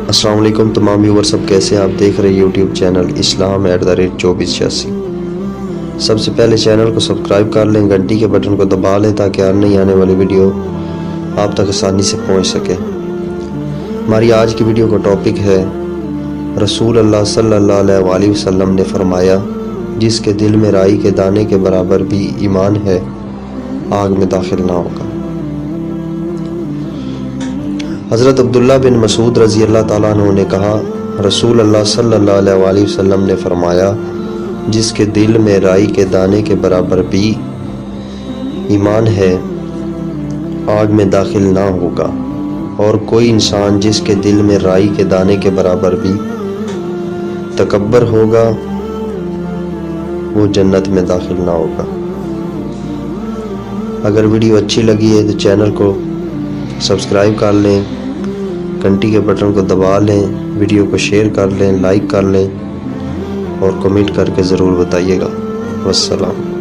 السلام علیکم تمام ویور، سب کیسے ہیں؟ آپ دیکھ رہے یوٹیوب چینل اسلام@2484۔ سب سے پہلے چینل کو سبسکرائب کر لیں، گھنٹی کے بٹن کو دبا لیں تاکہ ہر نئی آنے والی ویڈیو آپ تک آسانی سے پہنچ سکے۔ ہماری آج کی ویڈیو کا ٹاپک ہے رسول اللہ صلی اللہ علیہ وسلم نے فرمایا، جس کے دل میں رائی کے دانے کے برابر بھی ایمان ہے، آگ میں داخل نہ ہوگا۔ حضرت عبداللہ بن مسعود رضی اللہ تعالیٰ عنہ نے کہا، رسول اللہ صلی اللہ علیہ وسلم نے فرمایا، جس کے دل میں رائی کے دانے کے برابر بھی ایمان ہے، آگ میں داخل نہ ہوگا، اور کوئی انسان جس کے دل میں رائی کے دانے کے برابر بھی تکبر ہوگا، وہ جنت میں داخل نہ ہوگا۔ اگر ویڈیو اچھی لگی ہے تو چینل کو سبسکرائب کر لیں، گھنٹی کے بٹن کو دبا لیں، ویڈیو کو شیئر کر لیں، لائک کر لیں، اور کمنٹ کر کے ضرور بتائیے گا۔ والسلام۔